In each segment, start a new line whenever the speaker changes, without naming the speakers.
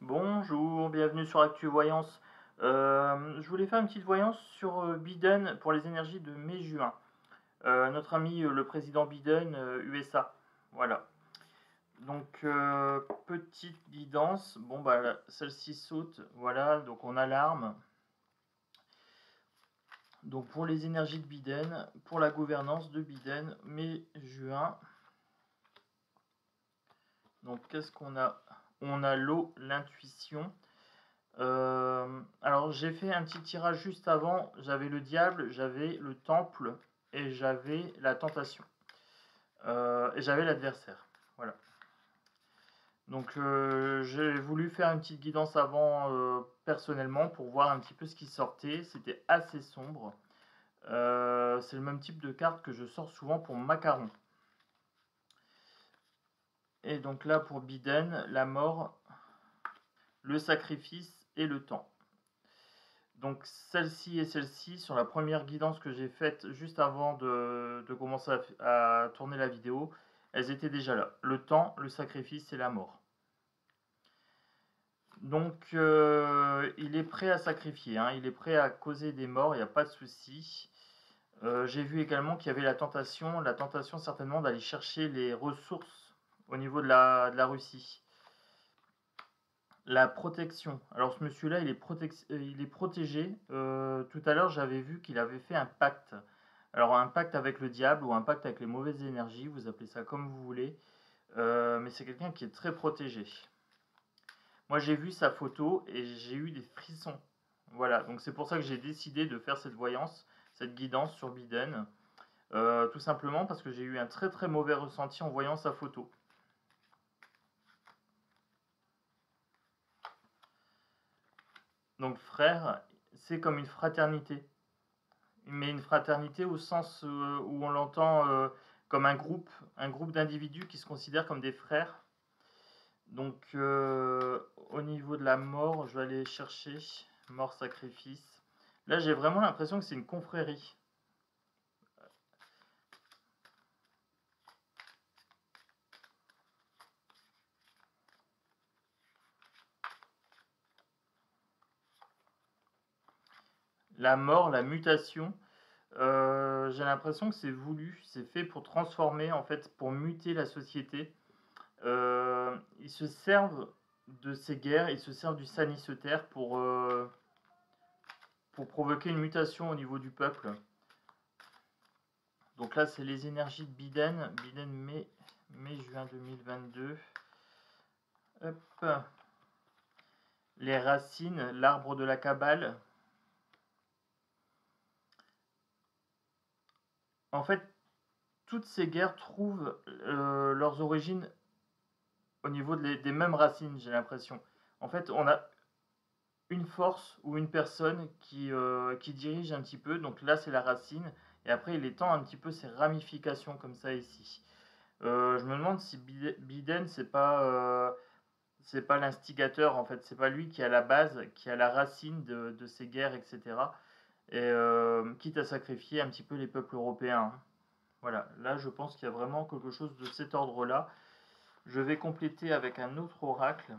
Bonjour, bienvenue sur Actu Voyance. Je voulais faire une petite voyance sur Biden pour les énergies de mai-juin. Notre ami le président Biden, USA. Voilà. Donc, petite guidance. Bon, bah, celle-ci saute. Voilà, donc on alarme. Donc, pour les énergies de Biden, pour la gouvernance de Biden, mai-juin. Donc, qu'est-ce qu'on a? On a l'eau, l'intuition. Alors j'ai fait un petit tirage juste avant, j'avais le diable, j'avais le temple et j'avais la tentation. Et j'avais l'adversaire. Voilà. Donc j'ai voulu faire une petite guidance avant personnellement pour voir un petit peu ce qui sortait. C'était assez sombre. C'est le même type de carte que je sors souvent pour Macaron. Et donc là pour Biden, la mort, le sacrifice et le temps. Donc celle-ci et celle-ci, sur la première guidance que j'ai faite juste avant de commencer à tourner la vidéo, elles étaient déjà là. Le temps, le sacrifice et la mort. Donc il est prêt à sacrifier, hein, il est prêt à causer des morts, il n'y a pas de souci. J'ai vu également qu'il y avait la tentation certainement d'aller chercher les ressources au niveau de la Russie. La protection. Alors ce monsieur-là, il est protégé. Tout à l'heure, j'avais vu qu'il avait fait un pacte. Alors un pacte avec le diable ou un pacte avec les mauvaises énergies, vous appelez ça comme vous voulez. Mais c'est quelqu'un qui est très protégé. Moi, j'ai vu sa photo et j'ai eu des frissons. Voilà, donc c'est pour ça que j'ai décidé de faire cette voyance, cette guidance sur Biden. Tout simplement parce que j'ai eu un très très mauvais ressenti en voyant sa photo. Donc frère, c'est comme une fraternité. Mais une fraternité au sens où on l'entend comme un groupe d'individus qui se considèrent comme des frères. Donc au niveau de la mort, je vais aller chercher mort-sacrifice. Là, j'ai vraiment l'impression que c'est une confrérie. La mort, la mutation, j'ai l'impression que c'est voulu, c'est fait pour transformer, en fait, pour muter la société. Ils se servent de ces guerres, ils se servent du Saniceter pour provoquer une mutation au niveau du peuple. Donc là, c'est les énergies de Biden, mai-juin 2022. Hop. Les racines, l'arbre de la Kabbale. En fait, toutes ces guerres trouvent leurs origines au niveau des mêmes racines, j'ai l'impression. En fait, on a une force ou une personne qui dirige un petit peu. Donc là, c'est la racine. Et après, il étend un petit peu ses ramifications comme ça ici. Je me demande si Biden, c'est pas l'instigateur, en fait. C'est pas lui qui a la base, qui a la racine de ces guerres, etc. Et quitte à sacrifier un petit peu les peuples européens. Voilà, là, je pense qu'il y a vraiment quelque chose de cet ordre-là. Je vais compléter avec un autre oracle.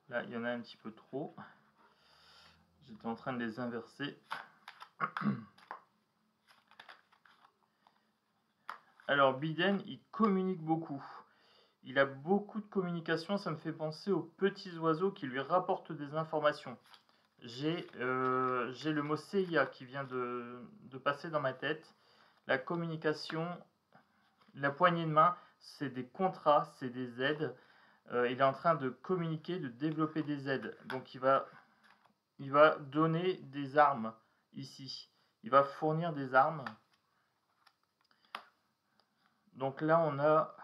Là, il y en a un petit peu trop. J'étais en train de les inverser. Alors, Biden, il communique beaucoup. Il a beaucoup de communication. Ça me fait penser aux petits oiseaux qui lui rapportent des informations. J'ai le mot CIA qui vient de passer dans ma tête. La communication, la poignée de main, c'est des contrats, c'est des aides. Il est en train de communiquer, de développer des aides. Donc il va donner des armes ici. Il va fournir des armes. Donc là, on a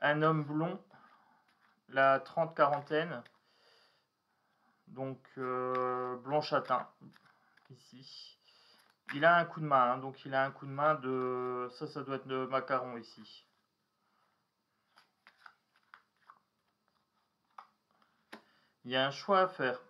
un homme blond, la 30-quarantaine, donc blond châtain, ici. Il a un coup de main, hein, donc il a un coup de main de... Ça doit être de Macaron ici. Il y a un choix à faire.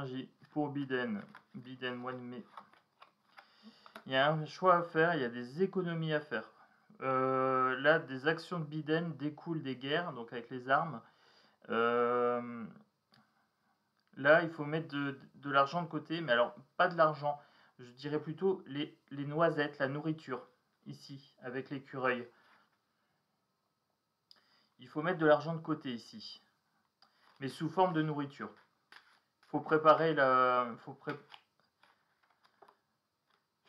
énergie pour Biden. Biden, mois de mai. Il y a un choix à faire, il y a des économies à faire. Là, des actions de Biden découlent des guerres, donc avec les armes. Là, il faut mettre de l'argent de côté, mais alors pas de l'argent. Je dirais plutôt les noisettes, la nourriture, ici, avec l'écureuil. Il faut mettre de l'argent de côté ici, mais sous forme de nourriture. Il faut préparer la...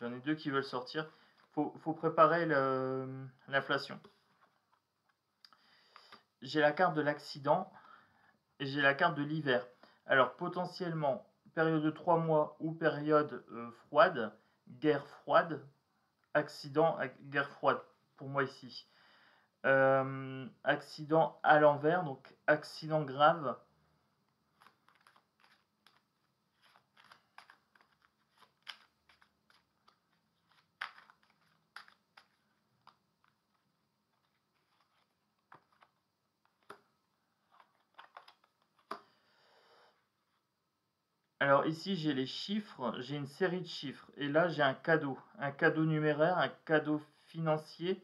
J'en ai deux qui veulent sortir. Faut préparer l'inflation. J'ai la carte de l'accident et j'ai la carte de l'hiver. Alors potentiellement, période de 3 mois ou période froide, guerre froide, accident, guerre froide, pour moi ici. Accident à l'envers, donc accident grave. Alors ici j'ai les chiffres, j'ai une série de chiffres, et là j'ai un cadeau numéraire, un cadeau financier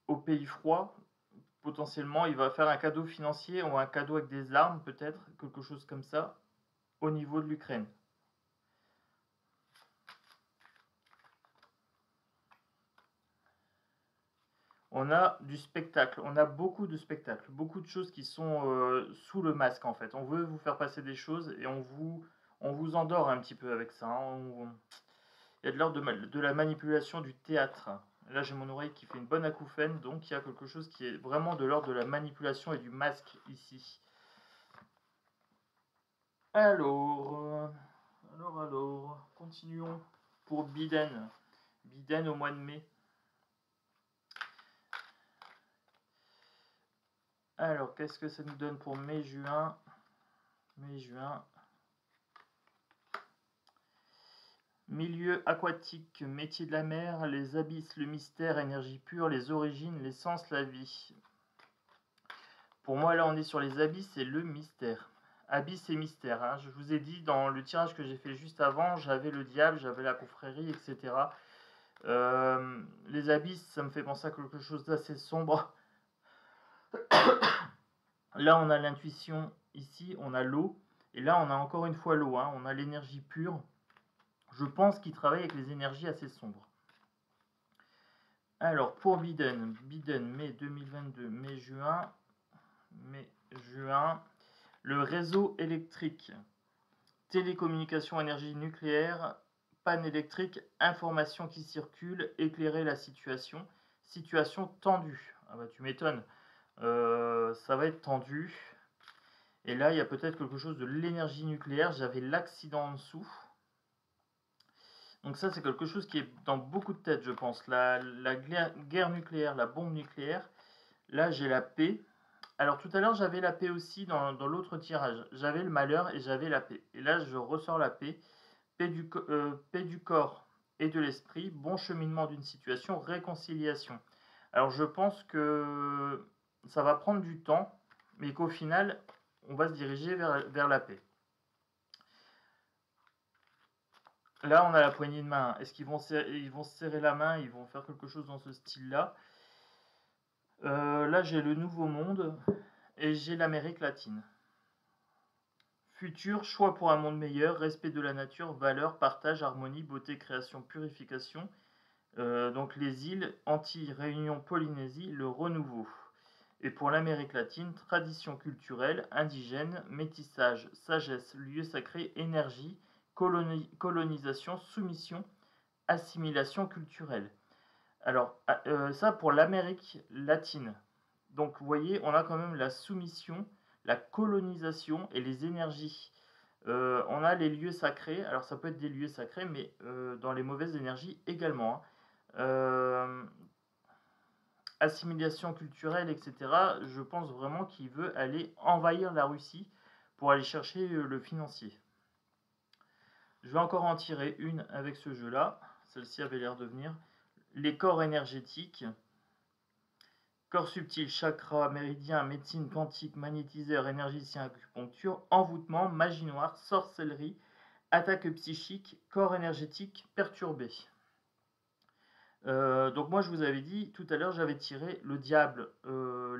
au pays froid. Potentiellement il va faire un cadeau financier ou un cadeau avec des armes peut-être, quelque chose comme ça, au niveau de l'Ukraine. On a du spectacle, on a beaucoup de spectacles, beaucoup de choses qui sont sous le masque en fait. On veut vous faire passer des choses et on vous endort un petit peu avec ça, hein. Il y a de l'ordre de la manipulation du théâtre. Là j'ai mon oreille qui fait une bonne acouphène, donc il y a quelque chose qui est vraiment de l'ordre de la manipulation et du masque ici. Alors, continuons pour Biden. Biden au mois de mai. Alors, qu'est-ce que ça nous donne pour mai-juin? Mai-juin. Milieu aquatique, métier de la mer, les abysses, le mystère, énergie pure, les origines, l'essence, la vie. Pour moi, là, on est sur les abysses et le mystère. Abysse et mystère, hein. Je vous ai dit, dans le tirage que j'ai fait juste avant, j'avais le diable, j'avais la confrérie, etc. Les abysses, ça me fait penser à quelque chose d'assez sombre. Là, on a l'intuition, ici, on a l'eau. Et là, on a encore une fois l'eau, hein. On a l'énergie pure. Je pense qu'il travaille avec les énergies assez sombres. Alors, pour Biden, mai 2022, mai-juin, le réseau électrique, télécommunication, énergie nucléaire, panne électrique, information qui circule, éclairer la situation, situation tendue. Ah bah tu m'étonnes, ça va être tendu. Et là, il y a peut-être quelque chose de l'énergie nucléaire, j'avais l'accident en dessous. Donc ça, c'est quelque chose qui est dans beaucoup de têtes, je pense. La guerre nucléaire, la bombe nucléaire. Là, j'ai la paix. Alors tout à l'heure, j'avais la paix aussi dans l'autre tirage. J'avais le malheur et j'avais la paix. Et là, je ressors la paix. Paix du corps et de l'esprit. Bon cheminement d'une situation. Réconciliation. Alors je pense que ça va prendre du temps, mais qu'au final, on va se diriger vers la paix. Là, on a la poignée de main. Est-ce qu'ils vont se serrer la main? Ils vont faire quelque chose dans ce style-là. Là, j'ai le Nouveau Monde et j'ai l'Amérique latine. Futur, choix pour un monde meilleur, respect de la nature, valeur, partage, harmonie, beauté, création, purification. Donc les îles, Antilles, Réunion, Polynésie, le renouveau. Et pour l'Amérique latine, tradition culturelle, indigène, métissage, sagesse, lieu sacré, énergie, colonisation, soumission, assimilation culturelle. Alors, ça pour l'Amérique latine. Donc, vous voyez, on a quand même la soumission, la colonisation et les énergies. On a les lieux sacrés. Alors, ça peut être des lieux sacrés, mais dans les mauvaises énergies également, hein. Assimilation culturelle, etc. Je pense vraiment qu'il veut aller envahir la Russie pour aller chercher le financier. Je vais encore en tirer une avec ce jeu-là. Celle-ci avait l'air de venir. Les corps énergétiques. Corps subtil, chakra, méridien, médecine quantique, magnétiseur, énergicien, acupuncture, envoûtement, magie noire, sorcellerie, attaque psychique, corps énergétique perturbé. Donc moi je vous avais dit tout à l'heure, j'avais tiré le diable,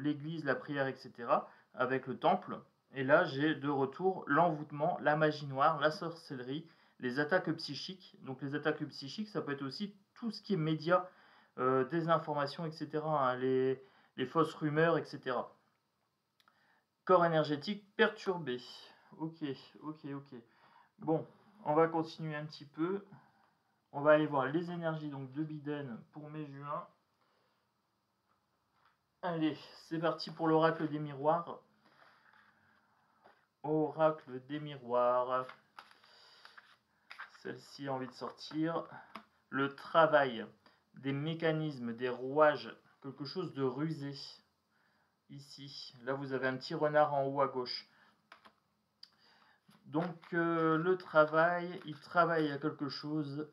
l'église, la prière, etc. avec le temple. Et là j'ai de retour l'envoûtement, la magie noire, la sorcellerie, les attaques psychiques. Donc les attaques psychiques, ça peut être aussi tout ce qui est médias, désinformation, etc. hein, les fausses rumeurs, etc. Corps énergétique perturbé. Ok, ok. Bon, on va continuer un petit peu. On va aller voir les énergies donc de Biden pour mai-juin. Allez, c'est parti pour l'oracle des miroirs. Oracle des miroirs. Celle-ci a envie de sortir. Le travail, des mécanismes, des rouages, quelque chose de rusé. Ici, là vous avez un petit renard en haut à gauche. Donc le travail, il travaille à quelque chose.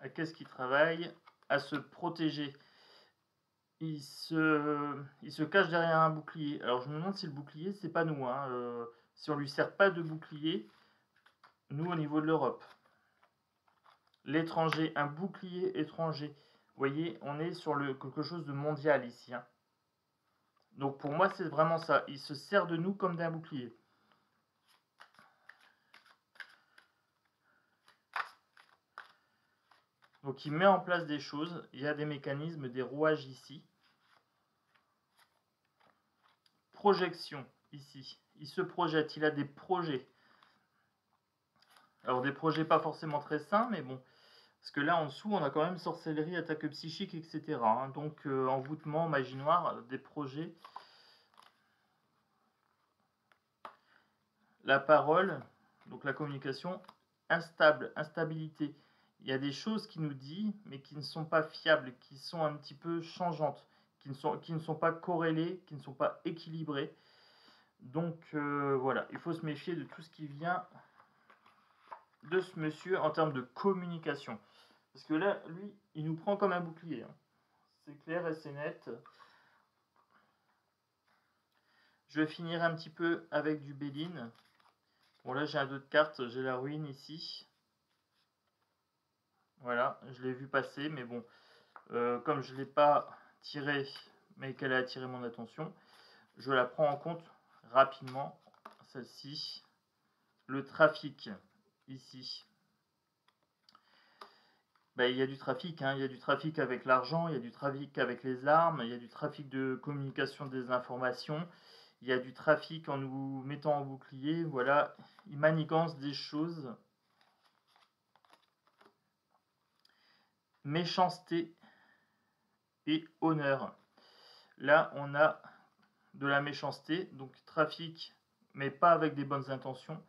À qu'est-ce qu'il travaille? À se protéger. Il se cache derrière un bouclier. Alors je me demande si le bouclier, c'est pas nous. Hein. Si on lui sert pas de bouclier, nous au niveau de l'Europe. L'étranger, un bouclier étranger. Vous voyez, on est sur quelque chose de mondial ici. Hein. Donc pour moi, c'est vraiment ça. Il se sert de nous comme d'un bouclier. Donc il met en place des choses. Il y a des mécanismes, des rouages ici. Projection, ici. Il se projette, il a des projets. Alors des projets pas forcément très sains, mais bon. Parce que là, en dessous, on a quand même sorcellerie, attaque psychique, etc. Hein. Donc envoûtement, magie noire, des projets. La parole, donc la communication, instable, instabilité. Il y a des choses qui nous dit, mais qui ne sont pas fiables, qui sont un petit peu changeantes, qui ne sont pas corrélées, qui ne sont pas équilibrées. Donc voilà, il faut se méfier de tout ce qui vient de ce monsieur en termes de communication. Parce que là, lui, il nous prend comme un bouclier. Hein. C'est clair et c'est net. Je vais finir un petit peu avec du Béline. Bon là j'ai un d'autres cartes, j'ai la ruine ici. Voilà, je l'ai vu passer, mais bon, comme je ne l'ai pas tirée, mais qu'elle a attiré mon attention, je la prends en compte rapidement, celle-ci. Le trafic, ici. Ben, il y a du trafic, hein. Il y a du trafic avec l'argent, il y a du trafic avec les armes, il y a du trafic de communication des informations, il y a du trafic en nous mettant en bouclier, voilà, il manigance des choses. Méchanceté et honneur. Là, on a de la méchanceté, donc trafic, mais pas avec des bonnes intentions.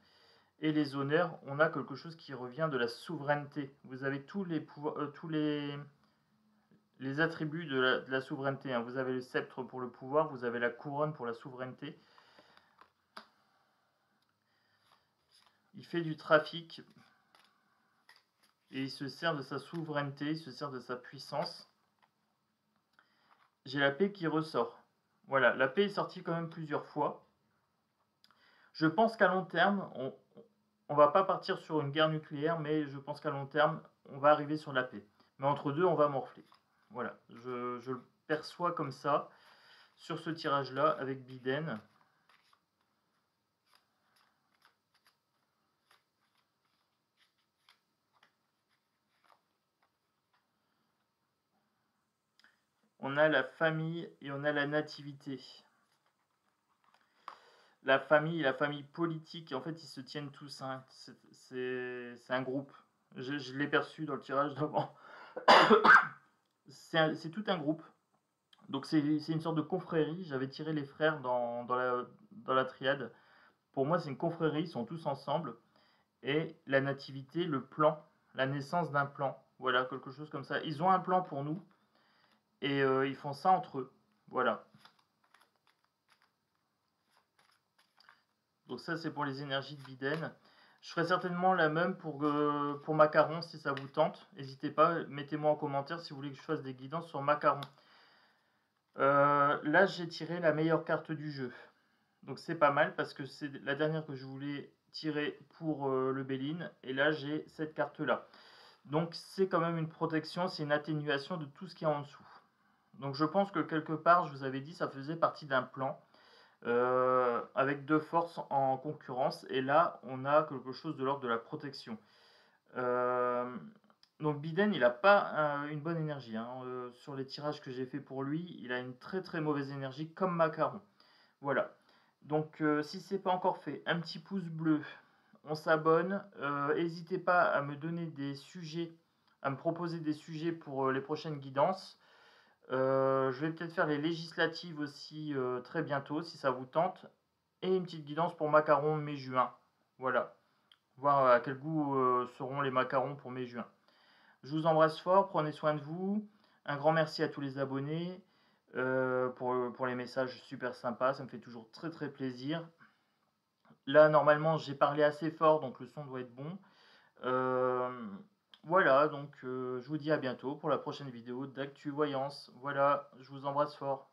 Et les honneurs, on a quelque chose qui revient de la souveraineté. Vous avez tous les pouvoirs, tous les attributs de la souveraineté. Hein. Vous avez le sceptre pour le pouvoir, vous avez la couronne pour la souveraineté. Il fait du trafic et il se sert de sa souveraineté, il se sert de sa puissance. J'ai la paix qui ressort. Voilà, la paix est sortie quand même plusieurs fois. Je pense qu'à long terme, on va pas partir sur une guerre nucléaire, mais je pense qu'à long terme, on va arriver sur la paix. Mais entre deux, on va morfler. Voilà, je le perçois comme ça, sur ce tirage-là, avec Biden. On a la famille et on a la nativité. La famille politique, en fait, ils se tiennent tous. Hein. C'est un groupe. Je l'ai perçu dans le tirage d'avant. C'est tout un groupe. Donc c'est une sorte de confrérie. J'avais tiré les frères dans la triade. Pour moi, c'est une confrérie, ils sont tous ensemble. Et la nativité, le plan, la naissance d'un plan. Voilà, quelque chose comme ça. Ils ont un plan pour nous. Et ils font ça entre eux. Voilà. Donc ça, c'est pour les énergies de Biden. Je ferai certainement la même pour macarons si ça vous tente. N'hésitez pas, mettez-moi en commentaire si vous voulez que je fasse des guidances sur macarons. Là, j'ai tiré la meilleure carte du jeu. Donc c'est pas mal parce que c'est la dernière que je voulais tirer pour le Béline. Et là, j'ai cette carte-là. Donc c'est quand même une protection, c'est une atténuation de tout ce qui est en dessous. Donc je pense que quelque part, je vous avais dit, ça faisait partie d'un plan. Avec deux forces en concurrence, et là on a quelque chose de l'ordre de la protection. Donc Biden, il n'a pas une bonne énergie, hein. Sur les tirages que j'ai fait pour lui, il a une très très mauvaise énergie comme Macaron. Voilà. Donc si c'est pas encore fait, un petit pouce bleu, on s'abonne. N'hésitez pas à me donner des sujets, à me proposer des sujets pour les prochaines guidances. Je vais peut-être faire les législatives aussi très bientôt si ça vous tente. Et une petite guidance pour macarons mai-juin. Voilà. Voir à quel goût seront les macarons pour mai-juin. Je vous embrasse fort, prenez soin de vous. Un grand merci à tous les abonnés pour les messages super sympas. Ça me fait toujours très très plaisir. Là, normalement, j'ai parlé assez fort, donc le son doit être bon. Voilà, donc je vous dis à bientôt pour la prochaine vidéo d'Actu Voyance. Voilà, je vous embrasse fort.